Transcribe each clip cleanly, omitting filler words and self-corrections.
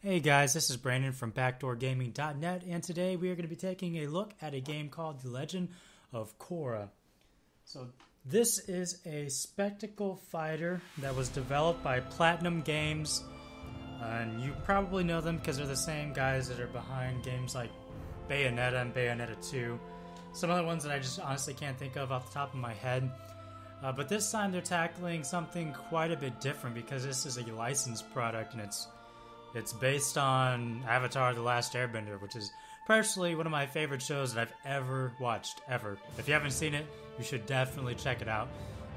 Hey guys, this is Brandon from BackdoorGaming.net, and today we are going to be taking a look at a game called The Legend of Korra. So this is a spectacle fighter that was developed by Platinum Games, and you probably know them because they're the same guys that are behind games like Bayonetta and Bayonetta 2. Some other ones that I just honestly can't think of off the top of my head. But this time they're tackling something quite a bit different because this is a licensed product and it's based on Avatar: The Last Airbender, which is personally one of my favorite shows that I've ever watched, ever. If you haven't seen it, you should definitely check it out.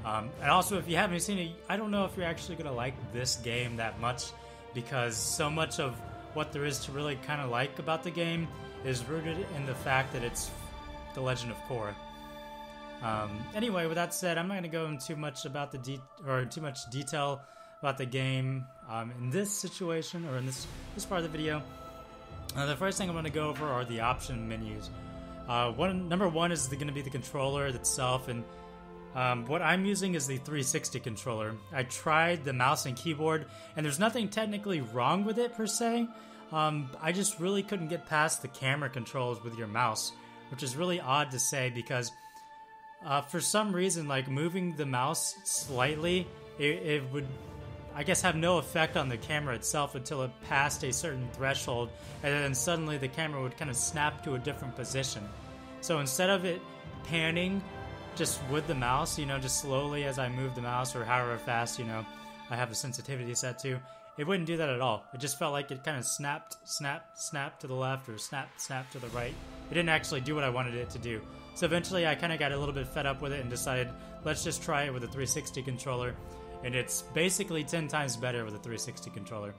And also, if you haven't seen it, I don't know if you're actually going to like this game that much, because so much of what there is to really kind of like about the game is rooted in the fact that it's The Legend of Korra. Anyway, with that said, I'm not going to go into too much about too much detail about the game in this situation, or in this part of the video. The first thing I'm going to go over are the option menus. Number one is going to be the controller itself, and what I'm using is the 360 controller. I tried the mouse and keyboard, and there's nothing technically wrong with it per se. I just really couldn't get past the camera controls with your mouse, which is really odd to say because for some reason, like moving the mouse slightly, it would, I guess, have no effect on the camera itself until it passed a certain threshold, and then suddenly the camera would kind of snap to a different position. So instead of it panning just with the mouse, just slowly as I move the mouse, or however fast, I have the sensitivity set to, it wouldn't do that at all. It just felt like it kind of snapped, snap to the left, or snap to the right. It didn't actually do what I wanted it to do. So eventually I kind of got a little bit fed up with it and decided, let's just try it with a 360 controller. And it's basically 10 times better with a 360 controller.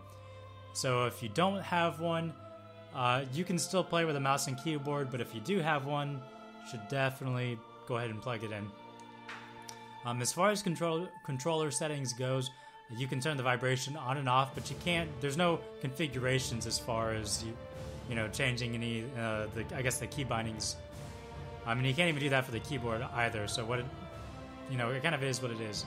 So if you don't have one, you can still play with a mouse and keyboard, but if you do have one, you should definitely go ahead and plug it in. As far as controller settings goes, you can turn the vibration on and off, but you can't, there's no configurations as far as changing any the key bindings. I mean, you can't even do that for the keyboard either, so it kind of is what it is.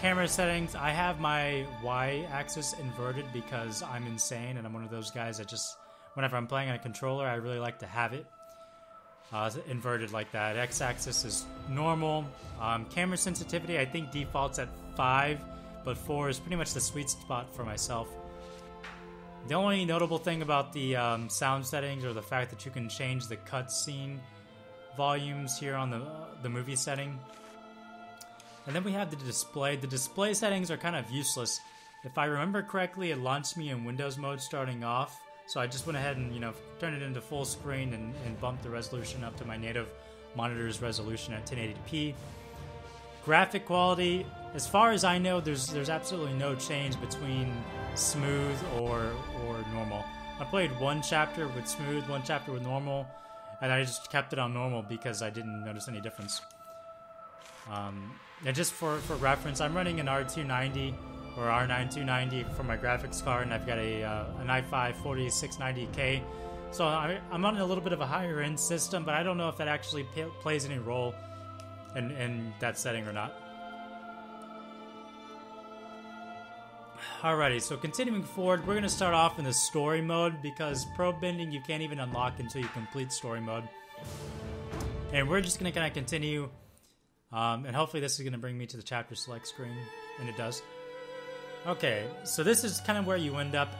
Camera settings, I have my Y-axis inverted because I'm insane, and I'm one of those guys that just, whenever I'm playing on a controller, I really like to have it inverted like that. X-axis is normal. Camera sensitivity, I think defaults at 5, but 4 is pretty much the sweet spot for myself. The only notable thing about the sound settings are the fact that you can change the cutscene volumes here on the movie setting. And then we have the display. The display settings are kind of useless. If I remember correctly, it launched me in Windows mode starting off, so I just went ahead and turned it into full screen and bumped the resolution up to my native monitor's resolution at 1080p. Graphic quality, as far as I know, there's absolutely no change between smooth or normal. I played one chapter with smooth, one chapter with normal, and I just kept it on normal because I didn't notice any difference. And just for reference, I'm running an R290 or R9290 for my graphics card, and I've got an i5 4690K. So I'm on a little bit of a higher end system, but I don't know if that actually plays any role in that setting or not. Alrighty, so continuing forward, we're going to start off in the story mode because Probending you can't even unlock until you complete story mode. And we're just going to kind of continue, and hopefully this is going to bring me to the chapter select screen, and it does. Okay, so this is kind of where you end up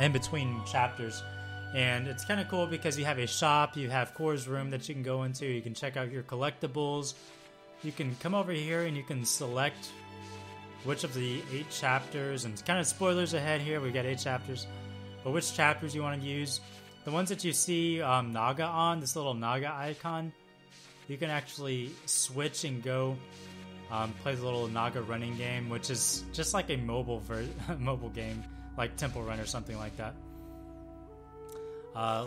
in between chapters. And it's kind of cool because you have a shop, you have Korra's room that you can go into, you can check out your collectibles. You can come over here and you can select which of the 8 chapters, and kind of spoilers ahead here, we've got 8 chapters, but which chapters you want to use. The ones that you see Naga on, this little Naga icon, you can actually switch and go play the little Naga running game, which is just like a mobile game, like Temple Run or something like that.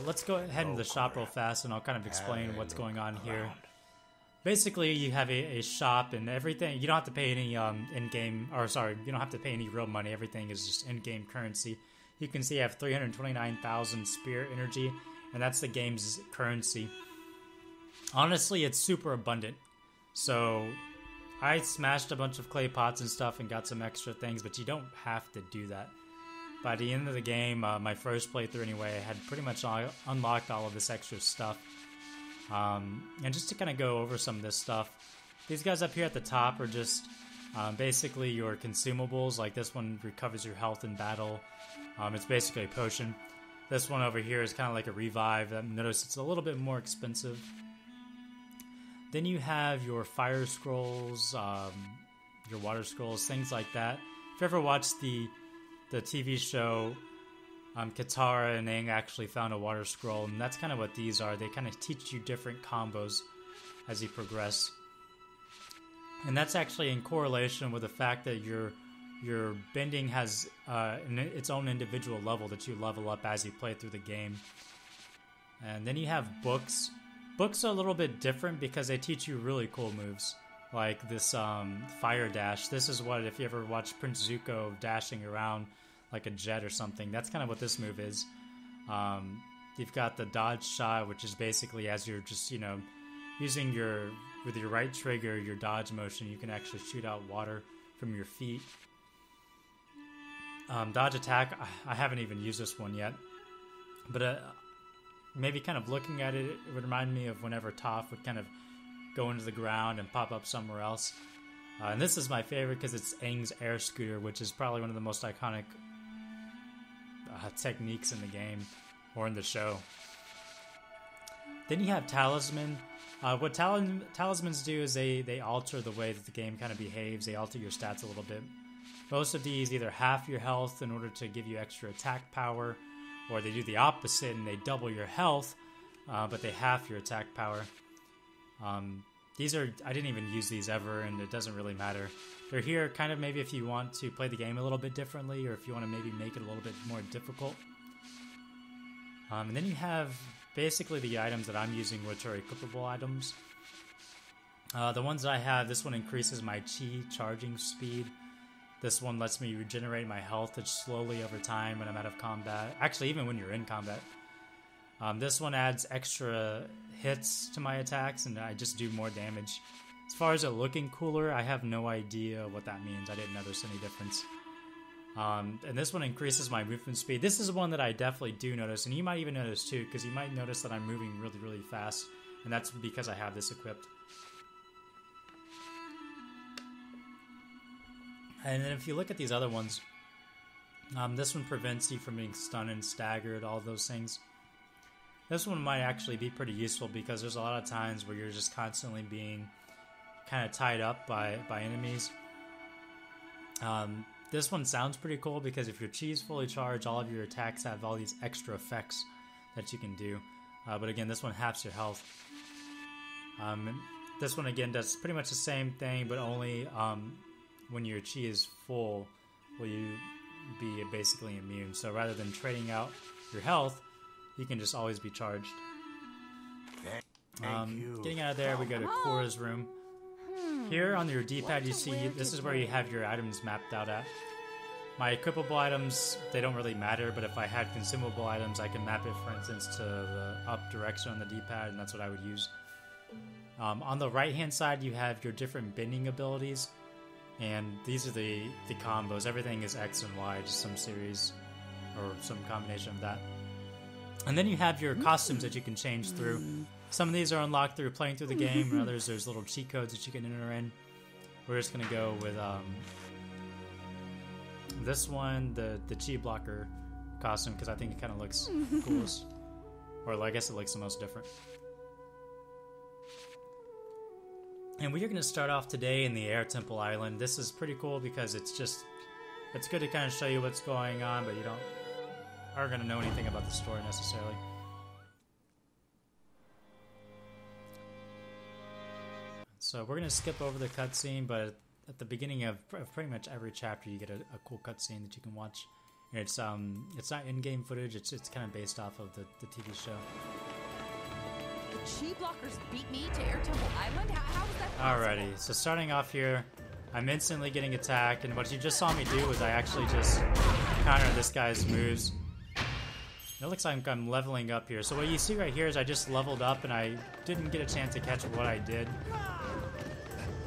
Let's go ahead into the shop real fast, and I'll kind of explain what's going on here. Basically, you have a shop and everything. You don't have to pay any you don't have to pay any real money. Everything is just in-game currency. You can see I have 329,000 spirit energy, and that's the game's currency. Honestly, it's super abundant. So I smashed a bunch of clay pots and stuff and got some extra things, but you don't have to do that. by the end of the game, my first playthrough anyway, I had pretty much unlocked all of this extra stuff. And just to kind of go over some of this stuff, these guys up here at the top are just basically your consumables. Like this one recovers your health in battle. It's basically a potion. This one over here is kind of like a revive. Notice it's a little bit more expensive. Then you have your fire scrolls, your water scrolls, things like that. If you ever watched the TV show, Katara and Aang actually found a water scroll, and that's kind of what these are. They kind of teach you different combos as you progress. And that's actually in correlation with the fact that your bending has its own individual level that you level up as you play through the game. And then you have books. Books are a little bit different because they teach you really cool moves. Like this fire dash. This is what, if you ever watch Prince Zuko dashing around like a jet or something, that's kind of what this move is. You've got the dodge shot, which is basically as you're just, using with your right trigger, your dodge motion, you can actually shoot out water from your feet. Dodge attack, I haven't even used this one yet. But maybe kind of looking at it, it would remind me of whenever Toph would kind of go into the ground and pop up somewhere else. And this is my favorite because it's Aang's air scooter, which is probably one of the most iconic techniques in the game or in the show. Then you have Talisman. What talismans do is they alter the way that the game kind of behaves. They alter your stats a little bit. Most of these either half your health in order to give you extra attack power, or they do the opposite and they double your health, but they half your attack power. These are, I didn't even use these ever, and it doesn't really matter. They're here kind of maybe if you want to play the game a little bit differently, or if you want to maybe make it a little bit more difficult. And then you have basically the items that I'm using, which are equipable items. The ones that I have, this one increases my chi charging speed. This one lets me regenerate my health slowly over time when I'm out of combat. Actually, even when you're in combat. This one adds extra hits to my attacks, and I just do more damage. As far as it looking cooler, I have no idea what that means. I didn't notice any difference. And this one increases my movement speed. This is one that I definitely do notice, and you might even notice too, because you might notice that I'm moving really, really fast, and that's because I have this equipped. And then if you look at these other ones, this one prevents you from being stunned and staggered, all those things. This one might actually be pretty useful because there's a lot of times where you're just constantly being kind of tied up by enemies. This one sounds pretty cool because if your chi is fully charged, all of your attacks have all these extra effects that you can do. But again, this one halves your health. This one again does pretty much the same thing, but only when your chi is full will you be basically immune. So rather than trading out your health, you can just always be charged. Getting out of there, we go to Korra's room. Here on your D-pad, you see this is where you have your items mapped out at. My equipable items, they don't really matter, but if I had consumable items, I can map it, for instance, to the up direction on the D-pad, and that's what I would use. On the right-hand side, you have your different bending abilities, and these are the combos. Everything is X and Y, just some series or some combination of that. And then you have your costumes that you can change through. Some of these are unlocked through playing through the game, and others there's little cheat codes that you can enter in. We're just going to go with this one, the chi blocker costume, because I think it kind of looks coolest. Or I guess it looks the most different. And we are going to start off today in the Air Temple Island. This is pretty cool because it's good to kind of show you what's going on, but you aren't going to know anything about the story necessarily. So we're going to skip over the cutscene, but at the beginning of pretty much every chapter, you get a cool cutscene that you can watch. And it's not in-game footage; it's kind of based off of the TV show. The chi blockers beat me to Air Temple Island? How was that possible? Alrighty, so starting off here, I'm instantly getting attacked, and what you just saw me do was I actually just countered this guy's moves. It looks like I'm leveling up here. So what you see right here is I just leveled up, and I didn't get a chance to catch what I did.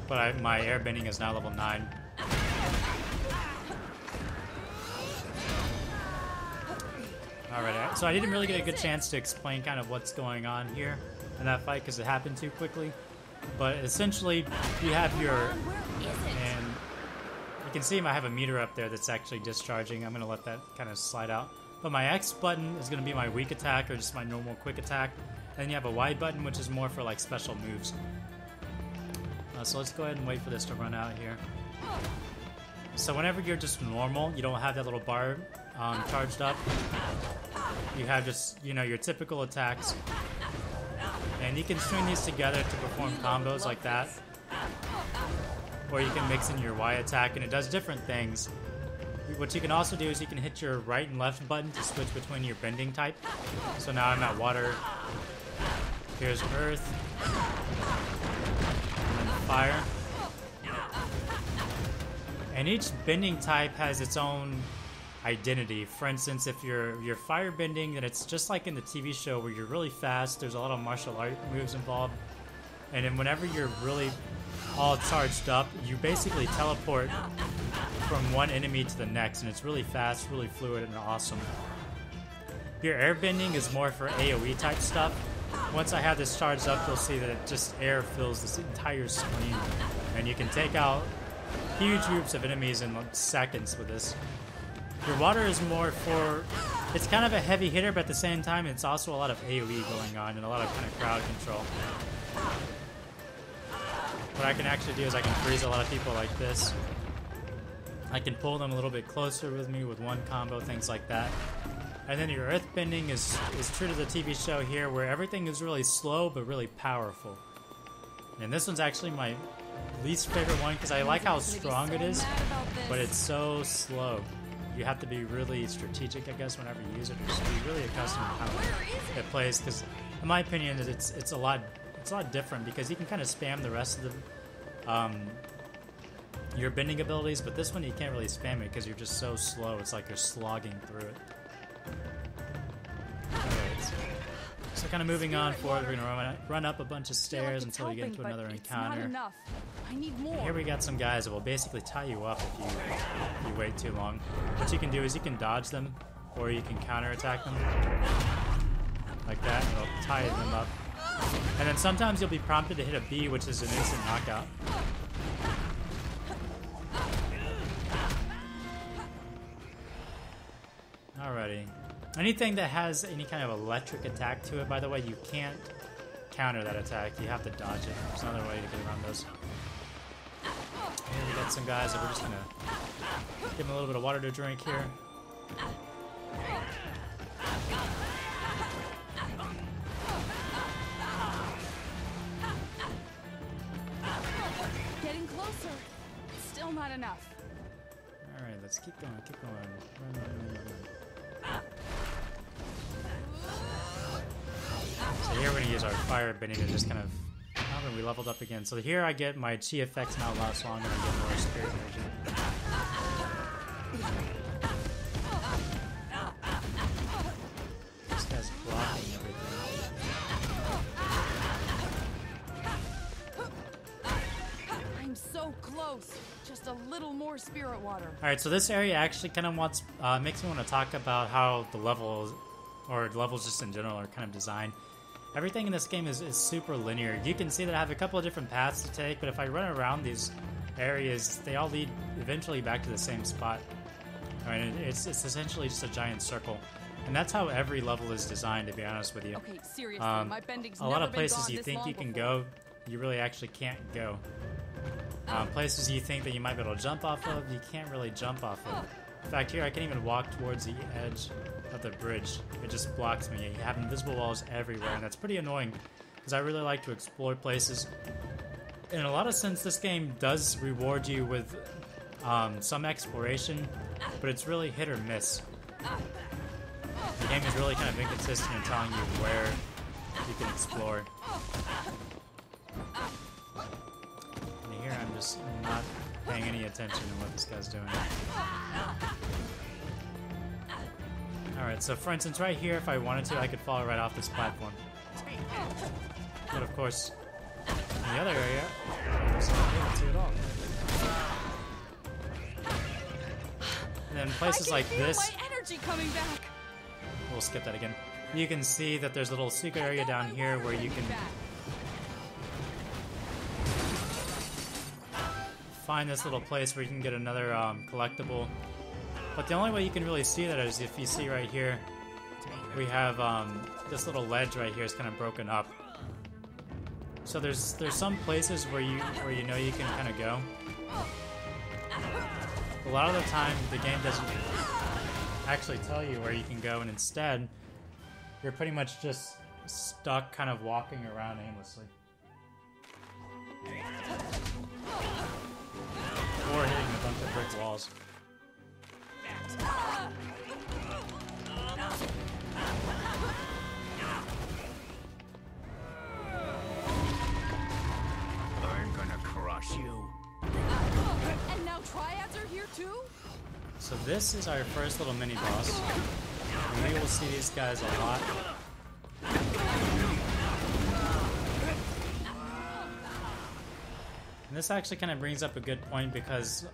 But my airbending is now level 9. Alright, so I didn't really get a good chance to explain kind of what's going on here in that fight because it happened too quickly. But essentially, you have your... And you can see I have a meter up there that's actually discharging. I'm going to let that kind of slide out. But my X button is going to be my weak attack or just my normal quick attack. And then you have a Y button, which is more for like special moves. So let's go ahead and wait for this to run out here. So whenever you're just normal, you don't have that little bar charged up. You have just, you know, your typical attacks. And you can string these together to perform combos like that. Or you can mix in your Y attack and it does different things. What you can also do is you can hit your right and left button to switch between your bending type. So now I'm at water. Here's earth. And then fire. And each bending type has its own identity. For instance, if you're fire bending, then it's just like in the TV show where you're really fast. There's a lot of martial art moves involved. And then whenever you're really all charged up, you basically teleport from one enemy to the next, and it's really fast, really fluid, and awesome. Your air bending is more for AoE type stuff. Once I have this charged up, you'll see that it just air fills this entire screen, and you can take out huge groups of enemies in seconds with this. Your water is more for, it's kind of a heavy hitter, but at the same time, it's also a lot of AoE going on and a lot of kind of crowd control. What I can actually do is I can freeze a lot of people like this. I can pull them a little bit closer with me with one combo, things like that. And then your earth bending is true to the TV show here, where everything is really slow but really powerful. And this one's actually my least favorite one because I like how strong it is, but it's so slow. You have to be really strategic, I guess, whenever you use it, or just be really accustomed to how it plays. Because, in my opinion, it's a lot different because you can kind of spam the rest of the your bending abilities, but this one you can't really spam it because you're just so slow. It's like you're slogging through it. Alright, so kind of moving on forward, we're gonna run up a bunch of stairs until we get into another encounter. I need more. Here we got some guys that will basically tie you up if you wait too long. What you can do is you can dodge them, or you can counterattack them like that, and it'll tie them up. And then sometimes you'll be prompted to hit a B, which is an instant knockout. Alrighty. Anything that has any kind of electric attack to it, by the way, you can't counter that attack. You have to dodge it. There's another way to get around those. Here we got some guys that we're just gonna give them a little bit of water to drink here. Getting closer. Still not enough. Alright, let's keep going, keep going. Run. So here we're going to use our fire bending to just kind of... Oh, and we leveled up again. So here I get my chi effects now last longer and I get more spirit energy. This guy's blocking everything. I'm so close. Just a little more spirit water. Alright, so this area actually kind of makes me want to talk about how the levels, or levels just in general, are kind of designed. Everything in this game is super linear. You can see that I have a couple of different paths to take, but if I run around these areas, they all lead eventually back to the same spot. I mean, it's essentially just a giant circle. And that's how every level is designed, to be honest with you. Okay, seriously, my bending's a lot never of places been you gone think this you can long go, you really actually can't go. Places you think that you might be able to jump off of, you can't really jump off of. In fact, here I can't even walk towards the edge of the bridge. It just blocks me. You have invisible walls everywhere, and that's pretty annoying because I really like to explore places. In a lot of sense, this game does reward you with some exploration, but it's really hit or miss. The game is really kind of inconsistent in telling you where you can explore. And here I'm just not paying any attention to what this guy's doing. Alright, so for instance, right here, if I wanted to, I could fall right off this platform. But of course, in the other area, I'm just not able to at all. And then places like this, my energy coming back. we'll skip that again. You can see that there's a little secret area down here where you can find this little place where you can get another collectible. But the only way you can really see that is if you see right here, we have this little ledge right here is kind of broken up. So there's some places where you know you can kind of go. A lot of the time, the game doesn't actually tell you where you can go, and instead, you're pretty much just stuck kind of walking around aimlessly. Or hitting a bunch of brick walls. I'm gonna crush you. And now triads are here too? So this is our first little mini boss. And we will see these guys a lot. And this actually kind of brings up a good point, because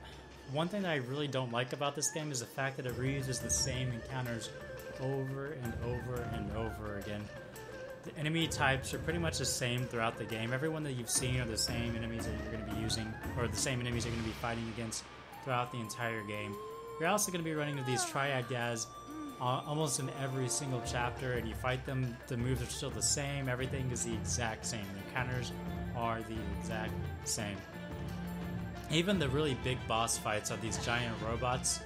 one thing that I really don't like about this game is the fact that it reuses the same encounters over and over and over again. The enemy types are pretty much the same throughout the game. Everyone that you've seen are the same enemies that you're going to be using, or the same enemies you're going to be fighting against throughout the entire game. You're also going to be running into these triad guys almost in every single chapter, and you fight them. The moves are still the same. Everything is the exact same. The encounters are the exact same. Even the really big boss fights are these giant robots,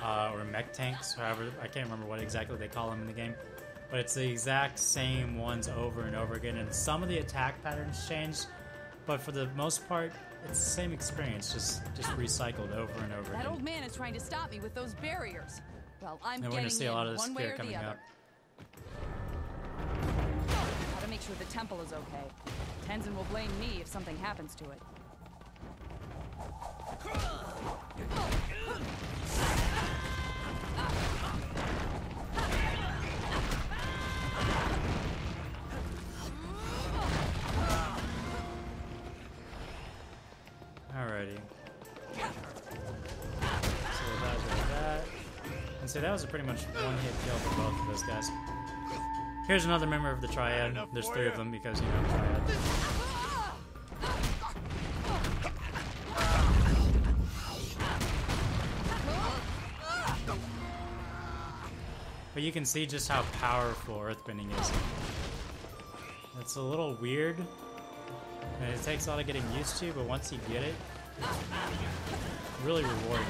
or mech tanks, however, I can't remember what exactly they call them in the game. But it's the exact same ones over and over again, and some of the attack patterns change, but for the most part, it's the same experience, just recycled over and over That again. old man is trying to stop me with those barriers. Well, I'm And we're getting going to see a lot of this one way here or the coming other. up. Gotta make sure the temple is okay. Tenzin will blame me if something happens to it. Alrighty. So that was that. And so that was a pretty much one-hit kill for both of those guys. Here's another member of the triad. There's three of them because, you know, triad. But you can see just how powerful earthbending is. It's a little weird, and it takes a lot of getting used to, but once you get it, it's really rewarding.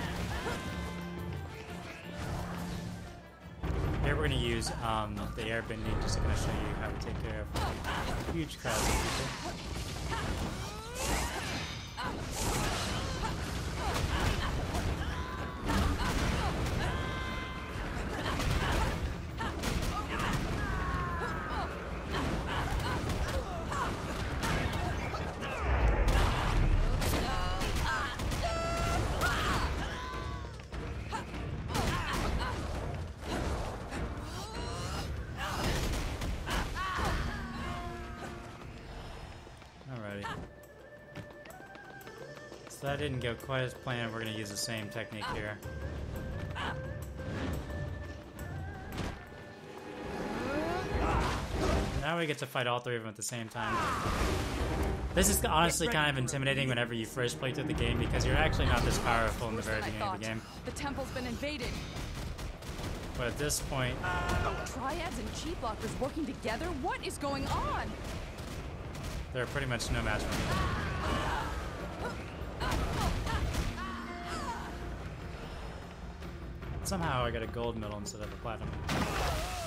Here we're going to use the airbending just to kind of show you how to take care of huge crowds of people. So that didn't go quite as planned. We're going to use the same technique here. Now we get to fight all three of them at the same time. This is honestly kind of intimidating whenever you first play through the game, because you're actually not this powerful in the very beginning of the game. The temple's been invaded. But at this point, Triads and chi blockers working together? What is going on? they're pretty much no match for me. Somehow I got a gold medal instead of a platinum.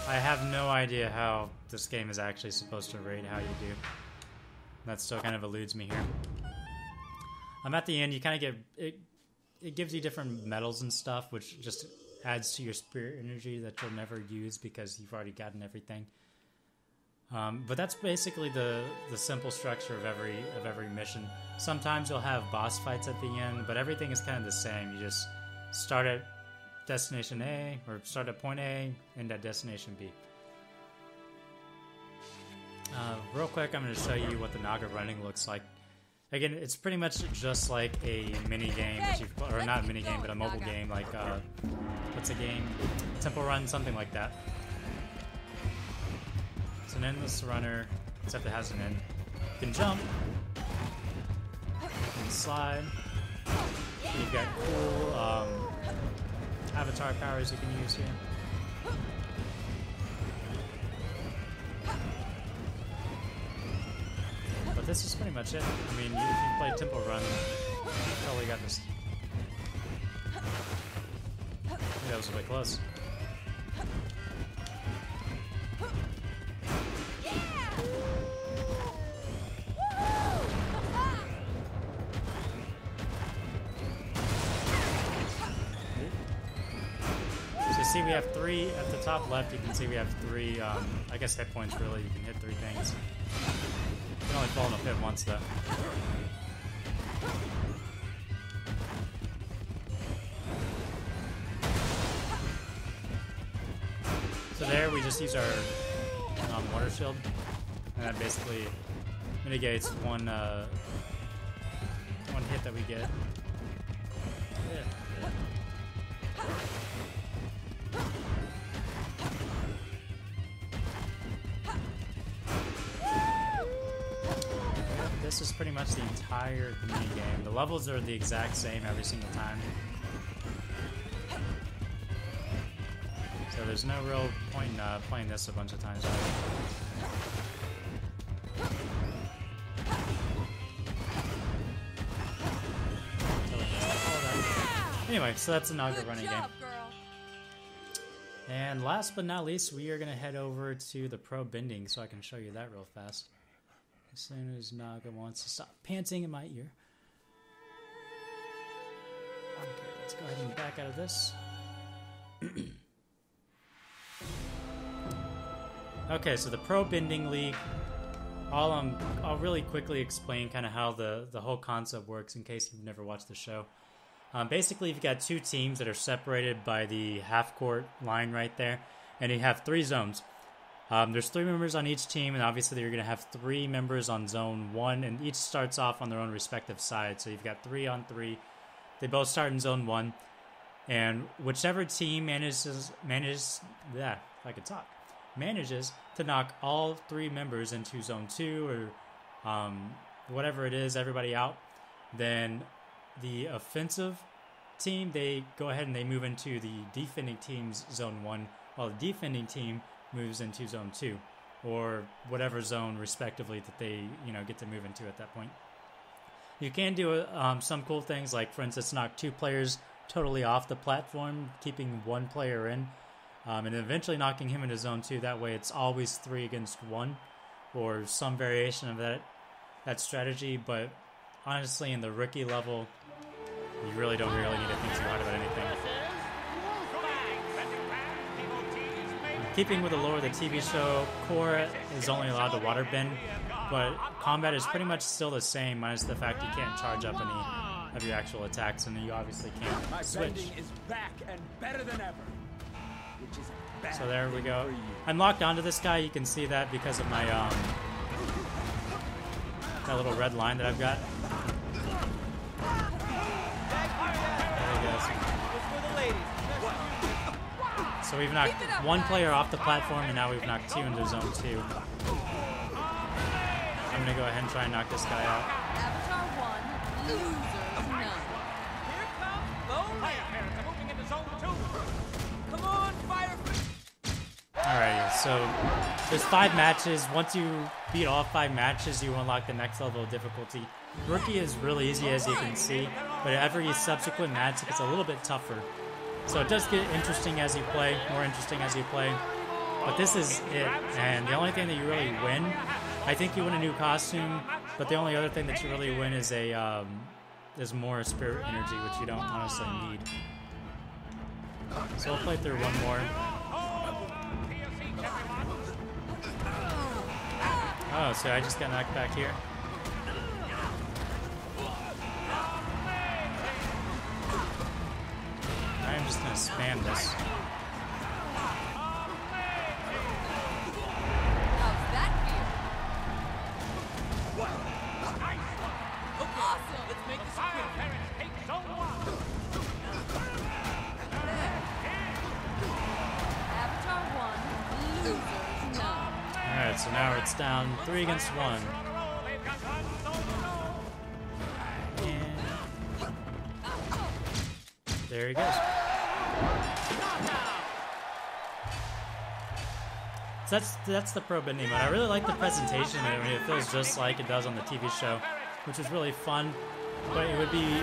I have no idea how this game is actually supposed to rate how you do. That still kind of eludes me here. I'm at the end, you kind of get... It gives you different medals and stuff, which just adds to your spirit energy that you'll never use because you've already gotten everything. But that's basically the simple structure of every mission. Sometimes you'll have boss fights at the end, but everything is kind of the same. You just start at destination A, or start at point A, end at destination B. Real quick, I'm going to show you what the Naga running looks like. Again, it's pretty much just like a mini game, or not a mini game, but a mobile game, like what's a game? Temple Run, something like that. It's an endless runner, except it has an end. You can jump. You can slide. You've got cool avatar powers you can use here. But this is pretty much it. I mean, if you play Temple Run, you probably got this. That was way close. So you see we have 3 at the top left. You can see we have 3, I guess hit points really. You can hit 3 things. You can only fall in a pit once though. So there we just use our water shield, and that basically mitigates one hit that we get. Yeah. This is pretty much the entire mini game. The levels are the exact same every single time. So there's no real point in playing this a bunch of times. Anyway, so that's a Naga running game. And last but not least, we are going to head over to the Probending so I can show you that real fast. As soon as Naga wants to stop panting in my ear. Okay, let's go ahead and back out of this. Okay, so the Probending League. I'll really quickly explain kind of how the whole concept works in case you've never watched the show. Basically, you've got 2 teams that are separated by the half-court line right there, and you have 3 zones. There's 3 members on each team, and obviously you're going to have 3 members on Zone 1, and each starts off on their own respective side. So you've got 3 on 3. They both start in Zone 1, and whichever team manages to knock all 3 members into Zone 2 or whatever it is, everybody out, then the offensive team, they go ahead and they move into the defending team's Zone 1, while the defending team moves into Zone 2, or whatever zone respectively that they get to move into at that point. You can do some cool things, like for instance knock 2 players totally off the platform, keeping 1 player in, and eventually knocking him into Zone 2. That way it's always 3 against 1, or some variation of that strategy. But honestly, in the rookie level, you really don't need to think too hard about anything. Keeping with the lore of the TV show, Korra is only allowed to water bend, but combat is pretty much still the same, minus the fact you can't charge up any of your actual attacks, and you obviously can't switch. Is back and better than ever. Which is So there we go. I'm locked onto this guy. You can see that because of my that little red line that I've got. There he goes. So we've knocked 1 player off the platform, and now we've knocked 2 into Zone 2. I'm gonna go ahead and try and knock this guy out. Avatar 1, losers none. Here comes the players are moving into Zone 2. Come on, fire! Alrighty, so there's 5 matches. Once you beat all 5 matches, you unlock the next level of difficulty. Rookie is really easy, as you can see, but every subsequent match gets a little bit tougher. So it does get interesting as you play, more interesting as you play. But this is it, and the only thing that you really win, I think you win a new costume, but the only other thing that you really win is is more spirit energy, which you don't honestly need. So we'll play through one more. Oh, so I just got knocked back here. I'm just gonna spam this. How's that feel? Awesome! Let's make this quick. Avatar 1, losers none. Alright, So now it's down 3 against 1. And there he goes. So that's the Probending mode. I really like the presentation. I mean, it feels just like it does on the TV show, which is really fun. But it would be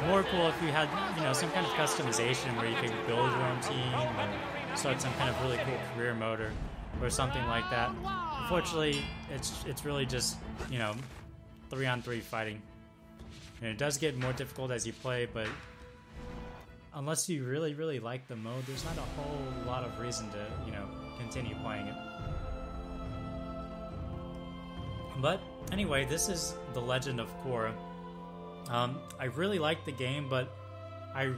more cool if you had, you know, some kind of customization where you could build your own team or start some kind of really cool career mode or something like that. Unfortunately, it's really just, you know, 3-on-3 fighting. And it does get more difficult as you play, but unless you really, really like the mode, there's not a whole lot of reason to, you know, continue playing it. But anyway, this is The Legend of Korra. I really like the game, but I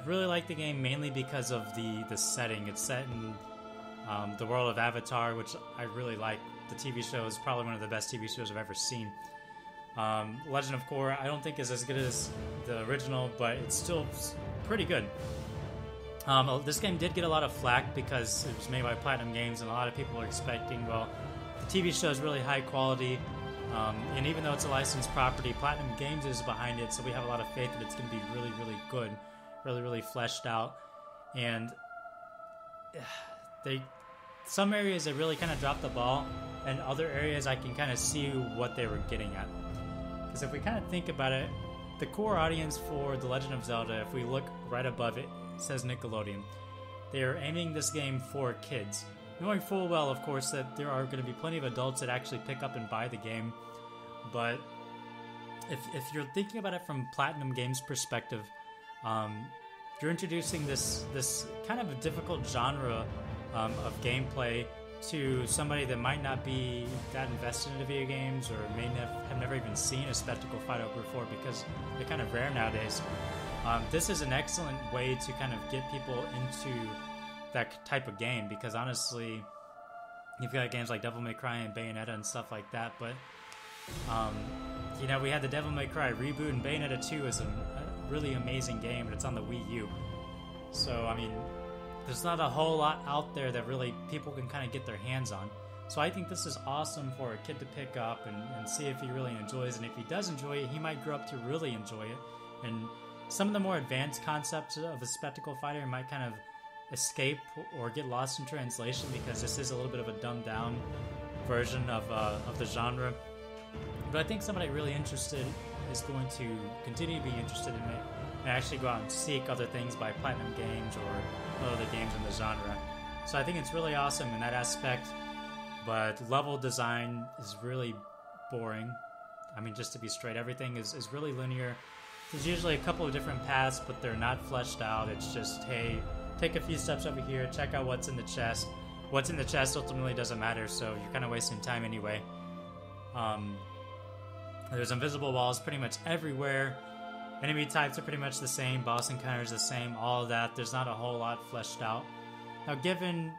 really like the game mainly because of the setting. It's set in the world of Avatar, which I really like. The TV show is probably one of the best TV shows I've ever seen. Legend of Korra, I don't think is as good as the original, but it's still pretty good. This game did get a lot of flack because it was made by Platinum Games, and a lot of people are expecting, well, the TV show is really high quality, and even though it's a licensed property, Platinum Games is behind it, so we have a lot of faith that it's going to be really, really good, really, really fleshed out. And some areas they really kind of dropped the ball, and other areas I can kind of see what they were getting at. Because if we kind of think about it, the core audience for The Legend of Zelda, if we look right above it, it says Nickelodeon. They are aiming this game for kids, knowing full well, of course, that there are going to be plenty of adults that actually pick up and buy the game. But if you're thinking about it from Platinum Games' perspective, you're introducing this kind of a difficult genre of gameplay to somebody that might not be that invested into video games or may have never even seen a spectacle fighter before, because they're kind of rare nowadays. This is an excellent way to kind of get people into that type of game, because honestly, you've got games like Devil May Cry and Bayonetta and stuff like that, but you know, we had the Devil May Cry reboot, and Bayonetta 2 is a really amazing game, and it's on the Wii U. So, I mean, there's not a whole lot out there that really people can kind of get their hands on. So I think this is awesome for a kid to pick up and see if he really enjoys it. And if he does enjoy it, he might grow up to really enjoy it. And some of the more advanced concepts of a spectacle fighter might kind of escape or get lost in translation, because this is a little bit of a dumbed down version of the genre. But I think somebody really interested is going to continue to be interested in it and actually go out and seek other things by Platinum Games or other games in the genre. So I think it's really awesome in that aspect, but level design is really boring. I mean, just to be straight, everything is really linear. There's usually a couple of different paths, but they're not fleshed out. It's just, hey, take a few steps over here, check out what's in the chest. What's in the chest ultimately doesn't matter, so you're kind of wasting time anyway. There's invisible walls pretty much everywhere. Enemy types are pretty much the same. Boss encounters the same. All of that. There's not a whole lot fleshed out. Now, given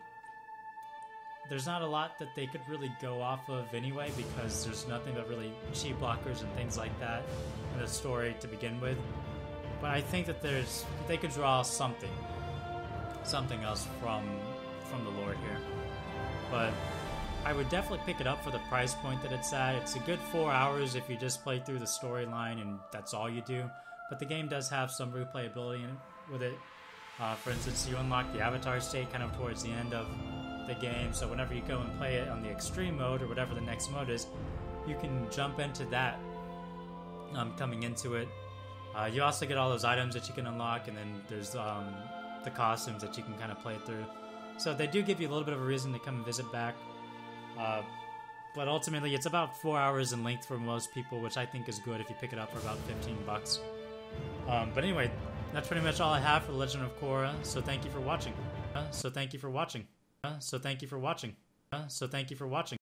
there's not a lot that they could really go off of anyway, because there's nothing but really cheap blockers and things like that in the story to begin with. But I think that they could draw something else from the lore here. But I would definitely pick it up for the price point that it's at. It's a good 4 hours if you just play through the storyline and that's all you do. But the game does have some replayability with it. For instance, you unlock the Avatar state kind of towards the end of the game, so whenever you go and play it on the extreme mode or whatever the next mode is, you can jump into that coming into it. You also get all those items that you can unlock, and then there's the costumes that you can kind of play through. So they do give you a little bit of a reason to come and visit back. But ultimately, it's about 4 hours in length for most people, which I think is good if you pick it up for about $15. But anyway, that's pretty much all I have for The Legend of Korra. So thank you for watching. So thank you for watching.